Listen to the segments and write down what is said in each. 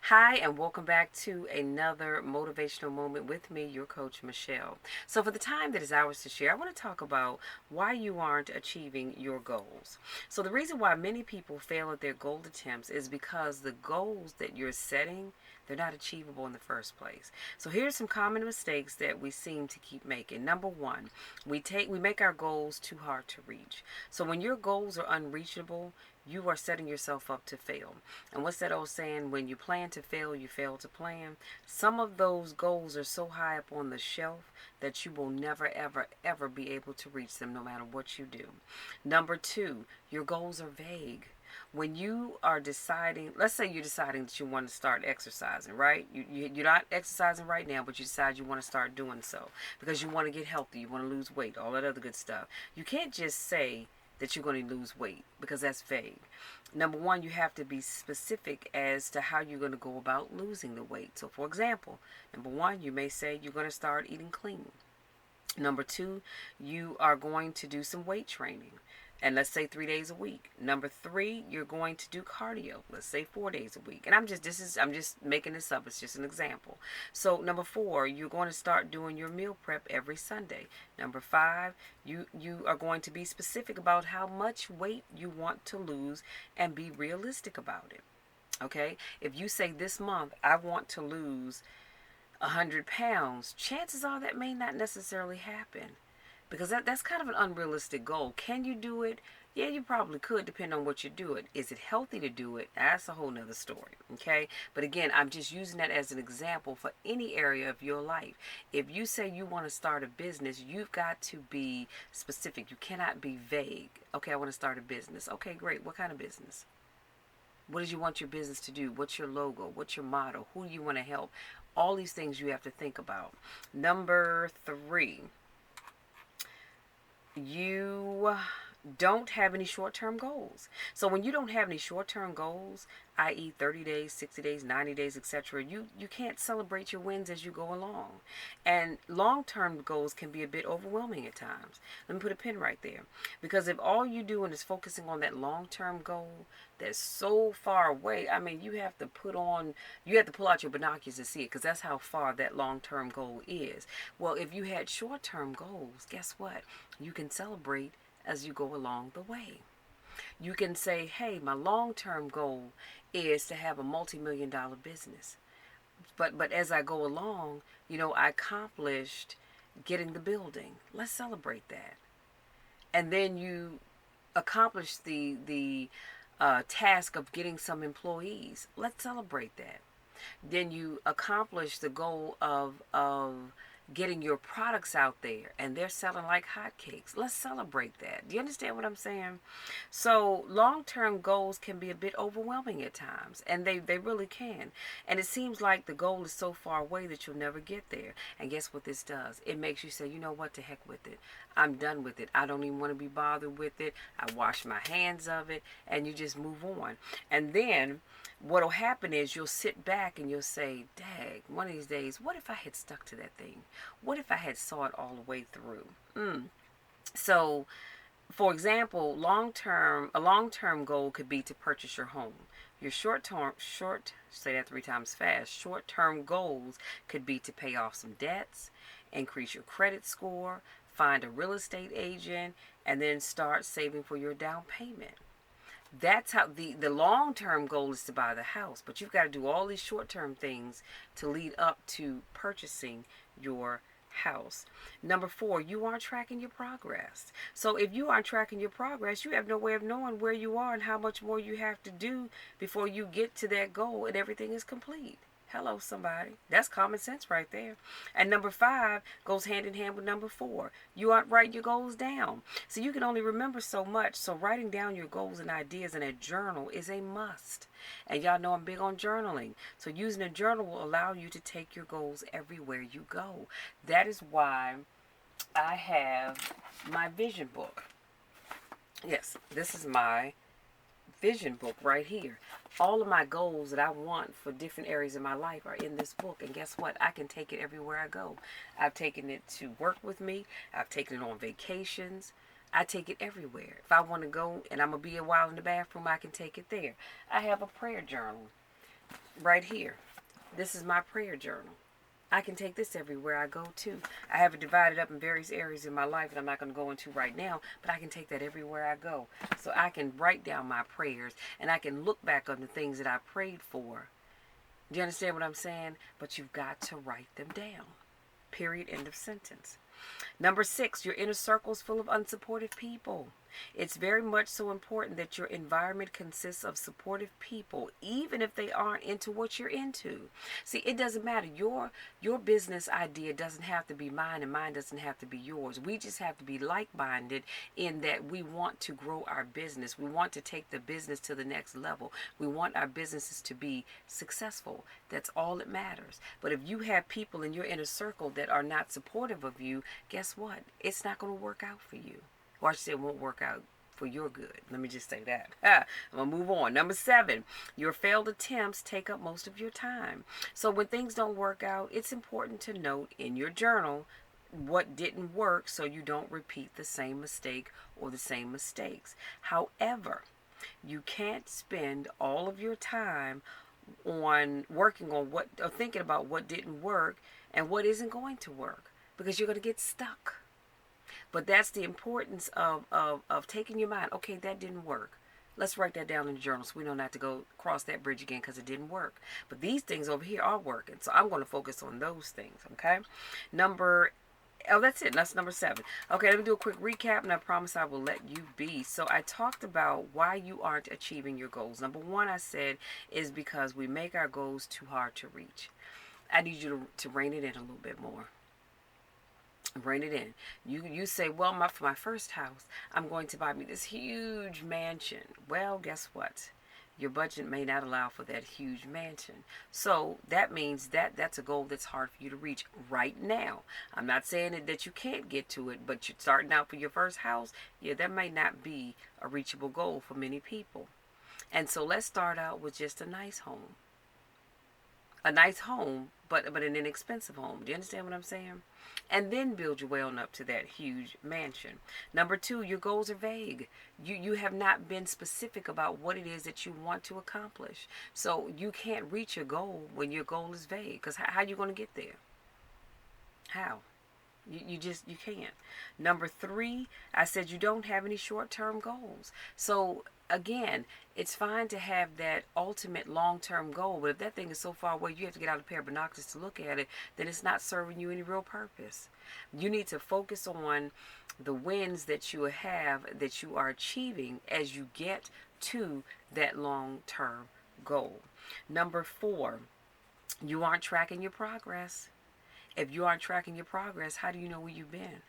Hi, and welcome back to another motivational moment with me, your coach, Michelle. So, for the time that is ours to share, I want to talk about why you aren't achieving your goals. So, the reason why many people fail at their goal attempts is because the goals that you're setting, they're not achievable in the first place. So here's some common mistakes that we seem to keep making. Number one, we make our goals too hard to reach. So when your goals are unreachable, you are setting yourself up to fail. And what's that old saying? When you plan to fail, you fail to plan. Some of those goals are so high up on the shelf that you will never, ever, ever be able to reach them no matter what you do. Number two, your goals are vague. When you are deciding, let's say you're deciding that you want to start exercising, right? You're not exercising right now, but you decide you want to start doing so because you want to get healthy, you want to lose weight, all that other good stuff. You can't just say that you're going to lose weight because that's vague. Number one, you have to be specific as to how you're going to go about losing the weight. So, for example, number one, you may say you're going to start eating clean. Number two, you are going to do some weight training. And let's say 3 days a week. Number three, you're going to do cardio. Let's say 4 days a week. And I'm just making this up. It's just an example. So number four, you're going to start doing your meal prep every Sunday. Number five, you are going to be specific about how much weight you want to lose and be realistic about it. Okay? If you say this month, I want to lose 100 pounds, chances are that may not necessarily happen because that's kind of an unrealistic goal. Can you do it? Yeah, you probably could, depending on what you do it. Is it healthy to do it? That's a whole nother story, okay? But again, I'm just using that as an example for any area of your life. If you say you want to start a business, you've got to be specific. You cannot be vague. Okay, I want to start a business. Okay, great. What kind of business? What do you want your business to do? What's your logo? What's your motto? Who do you want to help? All these things you have to think about. Number three, you don't have any short-term goals. So when you don't have any short-term goals, i.e. 30 days, 60 days, 90 days, etc., you can't celebrate your wins as you go along. And long-term goals can be a bit overwhelming at times. Let me put a pin right there. Because if all you doing is focusing on that long-term goal that's so far away, I mean, you have to pull out your binoculars to see it because that's how far that long-term goal is. Well, if you had short-term goals, guess what? You can celebrate as you go along the way. You can say, hey, my long term goal is to have a multi-million dollar business. But as I go along, I accomplished getting the building. Let's celebrate that. And then you accomplish the task of getting some employees. Let's celebrate that. Then you accomplish the goal of getting your products out there and they're selling like hotcakes. Let's celebrate that. Do you understand what I'm saying? So long-term goals can be a bit overwhelming at times, and they really can. And it seems like the goal is so far away that you'll never get there. And guess what this does? It makes you say, you know what, to heck with it. I'm done with it. I don't even want to be bothered with it. I wash my hands of it, and you just move on. And then what'll happen is you'll sit back and you'll say, dag, one of these days, what if I had stuck to that thing? What if I had saw it all the way through? So, for example, a long-term goal could be to purchase your home. Your say that 3 times fast, short-term goals could be to pay off some debts, increase your credit score, find a real estate agent, and then start saving for your down payment. That's how the long-term goal is to buy the house, but you've got to do all these short-term things to lead up to purchasing your house. Number four, you aren't tracking your progress. So if you aren't tracking your progress, you have no way of knowing where you are and how much more you have to do before you get to that goal and everything is complete. Hello, somebody. That's common sense right there. And number five goes hand in hand with number four. You aren't writing your goals down. So you can only remember so much. So writing down your goals and ideas in a journal is a must. And y'all know I'm big on journaling. So using a journal will allow you to take your goals everywhere you go. That is why I have my vision book. Yes, this is my vision book right here. All of my goals that I want for different areas of my life are in this book. And guess what? I can take it everywhere I go. I've taken it to work with me. I've taken it on vacations. I take it everywhere. If I want to go and I'm going to be a while in the bathroom, I can take it there. I have a prayer journal. right here. This is my prayer journal. I can take this everywhere I go too. I have it divided up in various areas in my life that I'm not going to go into right now, but I can take that everywhere I go. So I can write down my prayers and I can look back on the things that I prayed for. Do you understand what I'm saying? But you've got to write them down. Period. End of sentence. Number 6, your inner circle is full of unsupportive people. It's very much so important that your environment consists of supportive people, even if they aren't into what you're into. See, it doesn't matter. Your business idea doesn't have to be mine, and mine doesn't have to be yours. We just have to be like-minded in that we want to grow our business. We want to take the business to the next level. We want our businesses to be successful. That's all that matters. But if you have people in your inner circle that are not supportive of you, guess what? It's not going to work out for you. Or I should say it won't work out for your good. Let me just say that. I'm going to move on. Number 7, your failed attempts take up most of your time. So when things don't work out, it's important to note in your journal what didn't work so you don't repeat the same mistake or the same mistakes. However, you can't spend all of your time on working on what or thinking about what didn't work and what isn't going to work, because you're going to get stuck. But that's the importance of taking your mind. Okay, that didn't work. Let's write that down in the journal so we don't have to go cross that bridge again because it didn't work. But these things over here are working. So I'm going to focus on those things, okay? That's it. That's number 7. Okay, let me do a quick recap, and I promise I will let you be. So I talked about why you aren't achieving your goals. Number 1, I said, is because we make our goals too hard to reach. I need you to rein it in a little bit more. Rein it in. You say, well, for my first house, I'm going to buy me this huge mansion. Well, guess what? Your budget may not allow for that huge mansion. So that means that's a goal that's hard for you to reach right now. I'm not saying that you can't get to it, but you're starting out for your first house. Yeah, that may not be a reachable goal for many people. And so let's start out with just a nice home. A nice home, but an inexpensive home. Do you understand what I'm saying? And then build your way on up to that huge mansion. Number 2, your goals are vague. You have not been specific about what it is that you want to accomplish. So you can't reach your goal when your goal is vague. Because how are you going to get there? How? You can't. Number 3, I said you don't have any short-term goals. So again, it's fine to have that ultimate long-term goal, but if that thing is so far away you have to get out a pair of binoculars to look at it, then it's not serving you any real purpose. You need to focus on the wins that you have, that you are achieving as you get to that long-term goal. Number 4, you aren't tracking your progress. If you aren't tracking your progress, how do you know where you've been?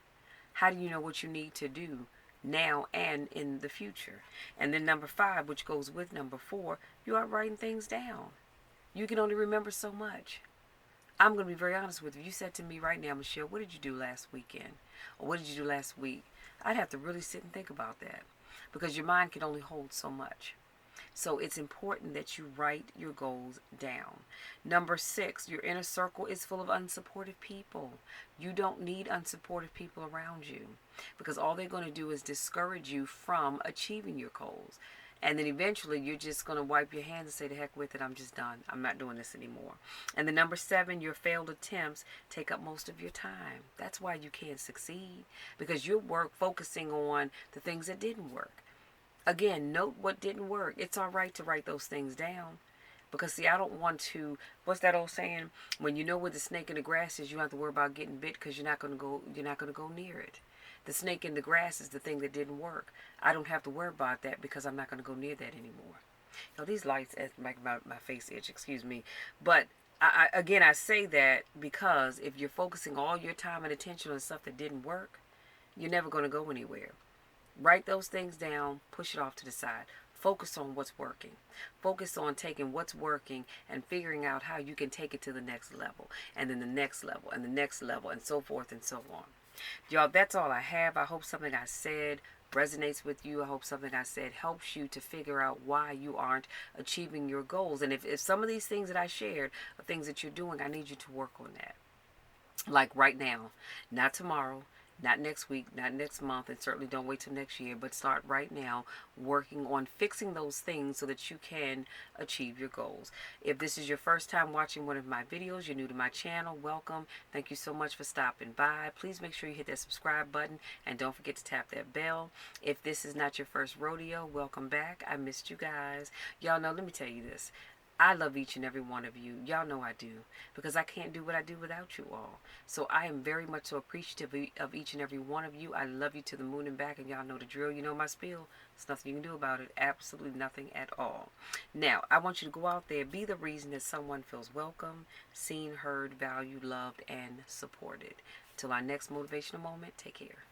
How do you know what you need to do now and in the future? And then number 5, which goes with number 4, you aren't writing things down. You can only remember so much. I'm going to be very honest with you. You said to me right now, Michelle, what did you do last weekend? Or what did you do last week? I'd have to really sit and think about that, because your mind can only hold so much. So it's important that you write your goals down. Number 6, your inner circle is full of unsupportive people. You don't need unsupportive people around you, because all they're going to do is discourage you from achieving your goals. And then eventually you're just going to wipe your hands and say, the heck with it, I'm just done. I'm not doing this anymore. And the number 7, your failed attempts take up most of your time. That's why you can't succeed, because you're focusing on the things that didn't work. Again, note what didn't work. It's all right to write those things down. Because, see, I don't want to, what's that old saying? When you know where the snake in the grass is, you don't have to worry about getting bit, because you're not going to go near it. The snake in the grass is the thing that didn't work. I don't have to worry about that, because I'm not going to go near that anymore. These lights make my face itch, excuse me. But I say that because if you're focusing all your time and attention on stuff that didn't work, you're never going to go anywhere. Write those things down, push it off to the side. Focus on what's working. Focus on taking what's working and figuring out how you can take it to the next level, and then the next level, and the next level, and so forth and so on. Y'all, that's all I have. I hope something I said resonates with you. I hope something I said helps you to figure out why you aren't achieving your goals. And if some of these things that I shared are things that you're doing, I need you to work on that. Like right now, not tomorrow, Not next week, not next month, and certainly don't wait till next year, but start right now working on fixing those things so that you can achieve your goals. If this is your first time watching one of my videos, you're new to my channel, welcome. Thank you so much for stopping by. Please make sure you hit that subscribe button and don't forget to tap that bell. If this is not your first rodeo, welcome back. I missed you guys. Y'all know, let me tell you this. I love each and every one of you. Y'all know I do, because I can't do what I do without you all. So I am very much so appreciative of each and every one of you. I love you to the moon and back, and y'all know the drill. You know my spiel. There's nothing you can do about it. Absolutely nothing at all. Now, I want you to go out there, be the reason that someone feels welcome, seen, heard, valued, loved, and supported. Till our next motivational moment, take care.